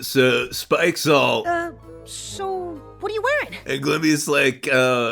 So Spike's all, So what are you wearing? and Glimmy's like,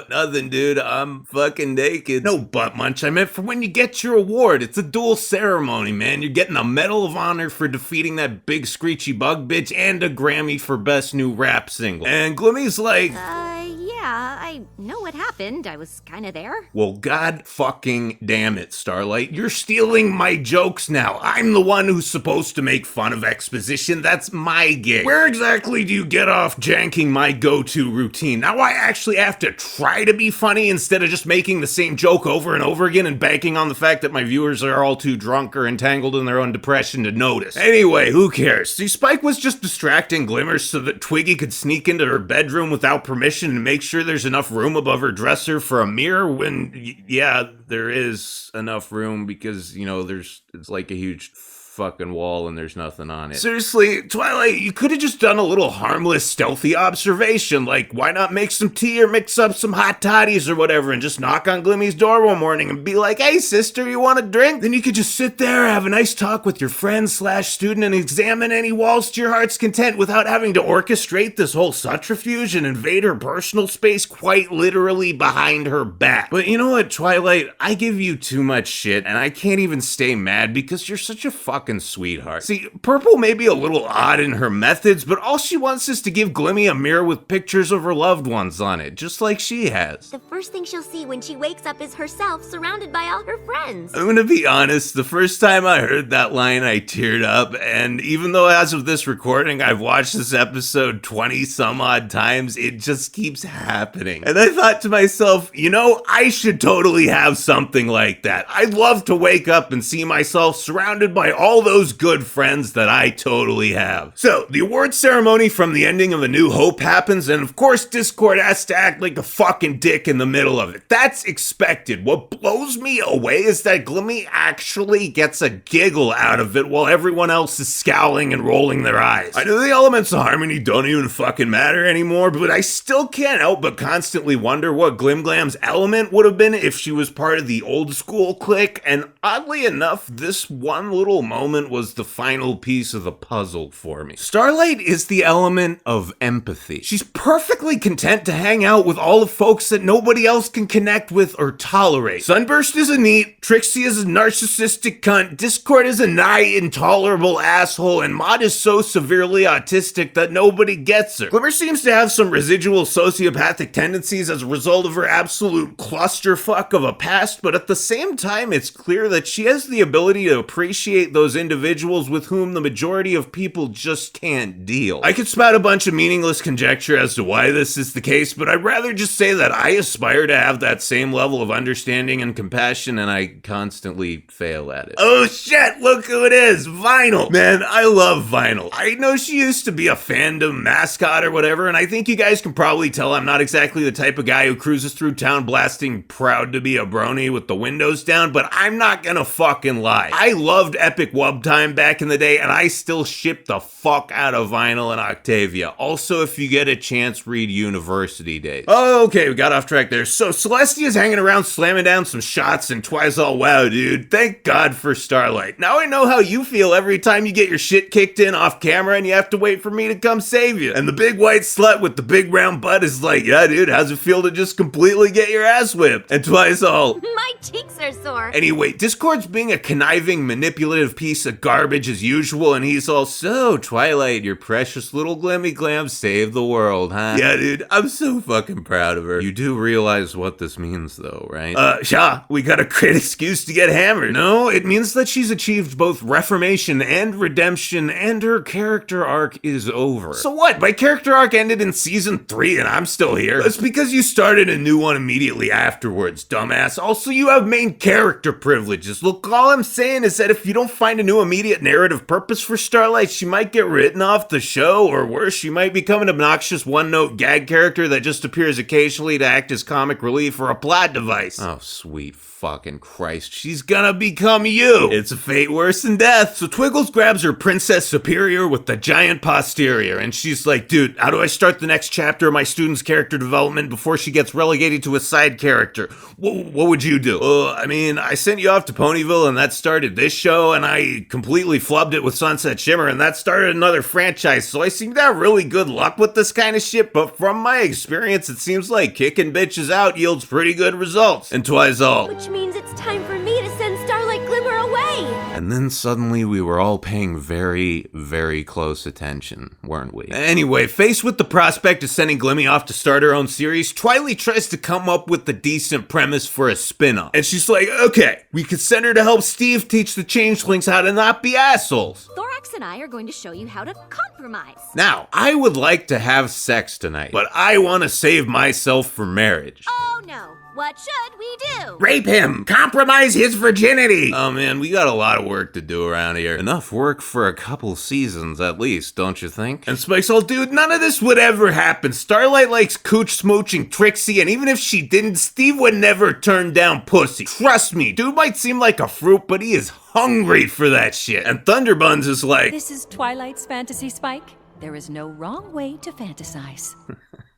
nothing, dude. I'm fucking naked. No butt munch. I meant for when you get your award. It's a dual ceremony, man. You're getting a Medal of Honor for defeating that big screechy bug bitch and a Grammy for best new rap single. And Glimmy's like, Yeah, I know what happened. I was kinda there. well, god fucking damn it, Starlight. You're stealing my jokes now. I'm the one who's supposed to make fun of exposition. That's my gig. Where exactly do you get off janking my go-to routine? Now I actually have to try to be funny instead of just making the same joke over and over again and banking on the fact that my viewers are all too drunk or entangled in their own depression to notice. Anyway, who cares? See, Spike was just distracting Glimmer so that Twiggy could sneak into her bedroom without permission and make sure there's enough room above her dresser for a mirror when, yeah, there is enough room because, you know, it's like a huge fucking wall and there's nothing on it. Seriously, Twilight, you could have just done a little harmless, stealthy observation, like why not make some tea or mix up some hot toddies or whatever and just knock on Glimmy's door one morning and be like, hey sister, you want a drink? Then you could just sit there, have a nice talk with your friend/student and examine any walls to your heart's content without having to orchestrate this whole subterfuge and invade her personal space quite literally behind her back. But you know what, Twilight, I give you too much shit and I can't even stay mad because you're such a fucking sweetheart. See, Purple may be a little odd in her methods, but all she wants is to give Glimmy a mirror with pictures of her loved ones on it, just like she has. The first thing she'll see when she wakes up is herself surrounded by all her friends. I'm gonna be honest, the first time I heard that line, I teared up, and even though as of this recording, I've watched this episode 20 some odd times, it just keeps happening. And I thought to myself, you know, I should totally have something like that. I'd love to wake up and see myself surrounded by all those good friends that I totally have. So, the award ceremony from the ending of A New Hope happens, and of course Discord has to act like a fucking dick in the middle of it. That's expected. What blows me away is that Glimmy actually gets a giggle out of it while everyone else is scowling and rolling their eyes. I know the elements of harmony don't even fucking matter anymore, but I still can't help but constantly wonder what Glimglam's element would have been if she was part of the old school clique, and oddly enough, this one little moment was the final piece of the puzzle for me. Starlight is the element of empathy. She's perfectly content to hang out with all the folks that nobody else can connect with or tolerate. Sunburst is a neat, Trixie is a narcissistic cunt, Discord is a nigh intolerable asshole, and Maud is so severely autistic that nobody gets her. Glimmer seems to have some residual sociopathic tendencies as a result of her absolute clusterfuck of a past, but at the same time, it's clear that she has the ability to appreciate those individuals with whom the majority of people just can't deal. I could spout a bunch of meaningless conjecture as to why this is the case, but I'd rather just say that I aspire to have that same level of understanding and compassion, and I constantly fail at it. Oh shit, look who it is, Vinyl! Man, I love Vinyl. I know she used to be a fandom mascot or whatever, and I think you guys can probably tell I'm not exactly the type of guy who cruises through town blasting proud to be a brony with the windows down, but I'm not gonna fucking lie. I loved Epic Wub Time back in the day, and I still ship the fuck out of Vinyl and Octavia. Also, if you get a chance, read University Days. Okay, we got off track there. So, Celestia's hanging around slamming down some shots, and Twi's all, wow, dude, thank God for Starlight. Now I know how you feel every time you get your shit kicked in off camera and you have to wait for me to come save you. And the big white slut with the big round butt is like, yeah, dude, how's it feel to just completely get your ass whipped? And Twi's all, My cheeks are sore. anyway, Discord's being a conniving, manipulative piece of garbage as usual, and he's all, so, Twilight, your precious little Glimmy Glam saved the world, huh? Yeah, dude, I'm so fucking proud of her. You do realize what this means, though, right? Yeah, we got a great excuse to get hammered. No, it means that she's achieved both reformation and redemption, and her character arc is over. So what? My character arc ended in season 3, and I'm still here. That's because you started a new one immediately afterwards, dumbass. Also, you have main character privileges. Look, all I'm saying is that if you don't find a new immediate narrative purpose for Starlight, she might get written off the show, or worse, she might become an obnoxious one-note gag character that just appears occasionally to act as comic relief or a plot device. Oh, sweet fucking Christ, she's gonna become you! It's a fate worse than death. So Twiggles grabs her princess superior with the giant posterior, and she's like, dude, how do I start the next chapter of my student's character development before she gets relegated to a side character? What would you do? I mean, I sent you off to Ponyville, and that started this show, and I I completely flubbed it with Sunset Shimmer, and that started another franchise, so I seem to have really good luck with this kind of shit, but from my experience, it seems like kicking bitches out yields pretty good results. And twice all. Which means it's time for me to send Starlight Glimmer away. And then suddenly we were all paying very, very close attention, weren't we? Anyway, faced with the prospect of sending Glimmy off to start her own series, Twilight tries to come up with a decent premise for a spin-off. And she's like, okay, we could send her to help Steve teach the changelings how to not be assholes. Thorax and I are going to show you how to compromise. Now, I would like to have sex tonight, but I want to save myself for marriage. Oh no, what should we do? Rape him! Compromise his virginity! Oh man, we got a lot of work to do around here. Enough work for a couple seasons at least, don't you think? And Spike's all, dude, none of this would ever happen. Starlight likes cooch smooching Trixie, and even if she didn't, Steve would never turn down pussy. Trust me, dude might seem like a fruit, but he is hungry for that shit. And Thunderbuns is like, This is Twilight's fantasy, Spike. There is no wrong way to fantasize.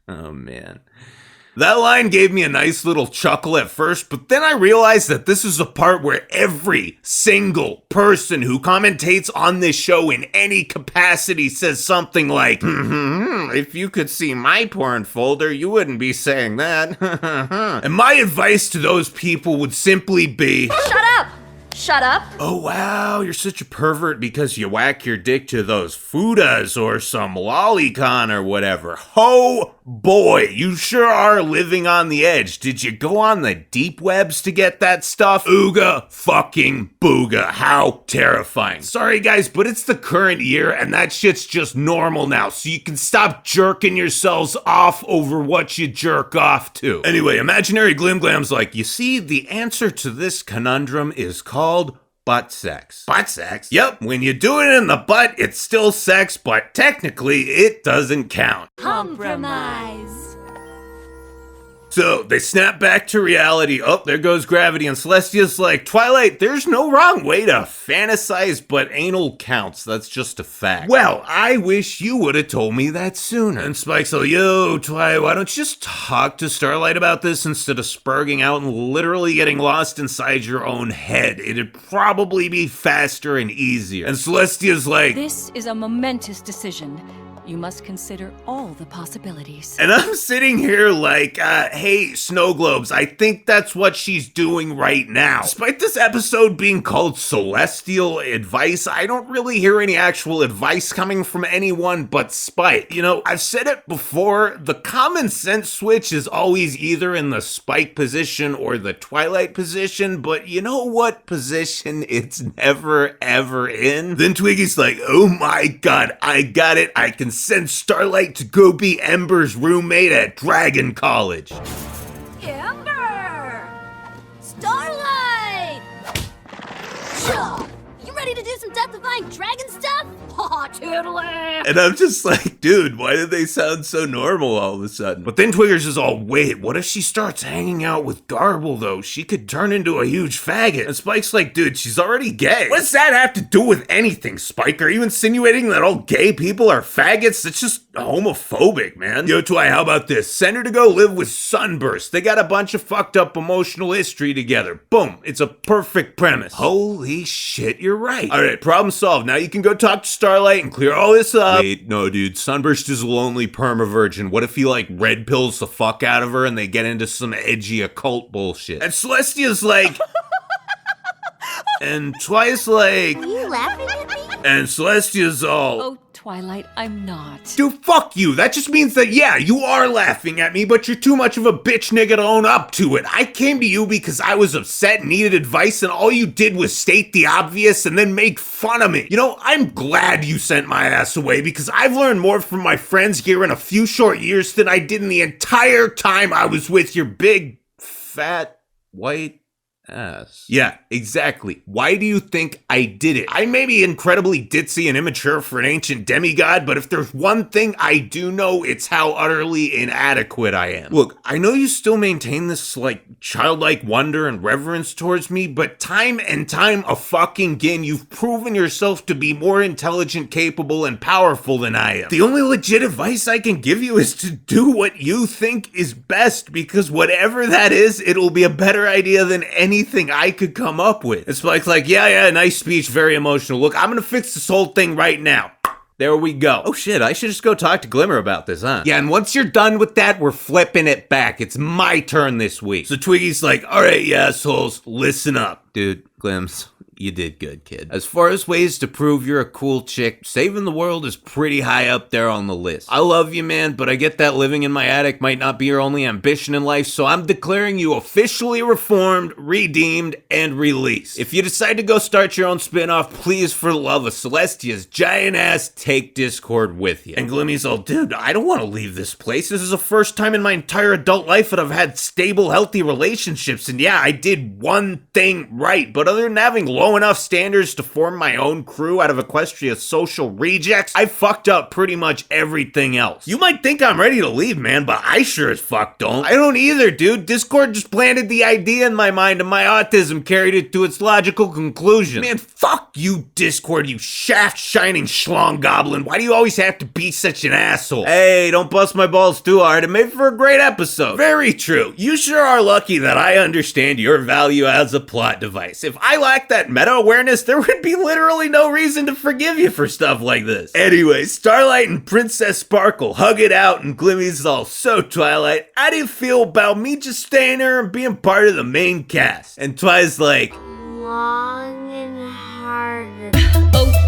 oh man. That line gave me a nice little chuckle at first, but then I realized that this is the part where every single person who commentates on this show in any capacity says something like, if you could see my porn folder, you wouldn't be saying that. And my advice to those people would simply be, Shut up! Shut up! oh wow, you're such a pervert because you whack your dick to those Fudas or some lolicon or whatever. Ho boy, you sure are living on the edge. Did you go on the deep webs to get that stuff? Ooga fucking booga. How terrifying. Sorry guys, but it's the current year and that shit's just normal now, so you can stop jerking yourselves off over what you jerk off to. Anyway, imaginary Glim Glam's like, you see, the answer to this conundrum is called butt sex. Butt sex? Yep, when you do it in the butt, it's still sex, but technically it doesn't count. Compromise. So they snap back to reality. Oh, there goes gravity. And Celestia's like, Twilight, there's no wrong way to fantasize, but anal counts. That's just a fact. Well, I wish you would have told me that sooner. And Spike's like, yo, Twilight, why don't you just talk to Starlight about this instead of spurging out and literally getting lost inside your own head? It'd probably be faster and easier. And Celestia's like, This is a momentous decision. You must consider all the possibilities. and I'm sitting here like, hey, snow globes, I think that's what she's doing right now. Despite this episode being called Celestial Advice, I don't really hear any actual advice coming from anyone but Spike. You know, I've said it before, the common sense switch is always either in the Spike position or the Twilight position, but you know what position it's never ever in? Then Twiggy's like, oh my god, I got it, I can send Starlight to go be Ember's roommate at Dragon College. Amber! Starlight! Sure. You ready to do some death-defying dragon stuff? Aw, totally! And I'm just like, dude, why did they sound so normal all of a sudden? But then Twiggers is all, wait, what if she starts hanging out with Garble though? She could turn into a huge faggot. And Spike's like, dude, she's already gay. What does that have to do with anything, Spike? Are you insinuating that all gay people are faggots? That's just homophobic, man. Yo, Twi, how about this? Send her to go live with Sunburst. They got a bunch of fucked up emotional history together. Boom, it's a perfect premise. Holy shit, you're right. All right, problem solved. Now you can go talk to Starlight and clear all this up. Wait, no, dude. Sunburst is a lonely perma-virgin. What if he, like, red pills the fuck out of her and they get into some edgy occult bullshit? And Celestia's like... and Twice like... Are you laughing at me? And Celestia's all... Oh, Twilight, I'm not. Dude, fuck you. That just means that, yeah, you are laughing at me, but you're too much of a bitch nigga to own up to it. I came to you because I was upset and needed advice, and all you did was state the obvious and then make fun of me. You know, I'm glad you sent my ass away because I've learned more from my friends here in a few short years than I did in the entire time I was with your big, fat, white ass. Yeah, exactly. Why do you think I did it? I may be incredibly ditzy and immature for an ancient demigod, but if there's one thing I do know, it's how utterly inadequate I am. Look, I know you still maintain this, like, childlike wonder and reverence towards me, but time and time a fucking again, you've proven yourself to be more intelligent, capable, and powerful than I am. The only legit advice I can give you is to do what you think is best, because whatever that is, it'll be a better idea than any anything I could come up with. And Spike's like, yeah, nice speech, very emotional. Look, I'm gonna fix this whole thing right now. There we go. Oh shit, I should just go talk to Glimmer about this, huh? Yeah, and once you're done with that, we're flipping it back. It's my turn this week. So Twiggy's like, all right, you assholes, listen up. Dude, Glims, you did good, kid. As far as ways to prove you're a cool chick, saving the world is pretty high up there on the list. I love you, man, but I get that living in my attic might not be your only ambition in life, so I'm declaring you officially reformed, redeemed, and released. If you decide to go start your own spin-off, please, for the love of Celestia's giant ass, take Discord with you. And Glimmy's all, dude, I don't want to leave this place. This is the first time in my entire adult life that I've had stable, healthy relationships, and yeah, I did one thing right, but other than having low enough standards to form my own crew out of Equestria's social rejects, I fucked up pretty much everything else. You might think I'm ready to leave, man, but I sure as fuck don't. I don't either, dude. Discord just planted the idea in my mind and my autism carried it to its logical conclusion. Man, fuck you, Discord, you shaft-shining schlong goblin. Why do you always have to be such an asshole? Hey, don't bust my balls too hard. It made for a great episode. Very true. You sure are lucky that I understand your value as a plot device. If I lacked that meta-awareness, there would be literally no reason to forgive you for stuff like this. Anyway, Starlight and Princess Sparkle hug it out and Glimmy's all, so Twilight, how do you feel about me just staying here and being part of the main cast? And Twi's like, Long and hard. Oh,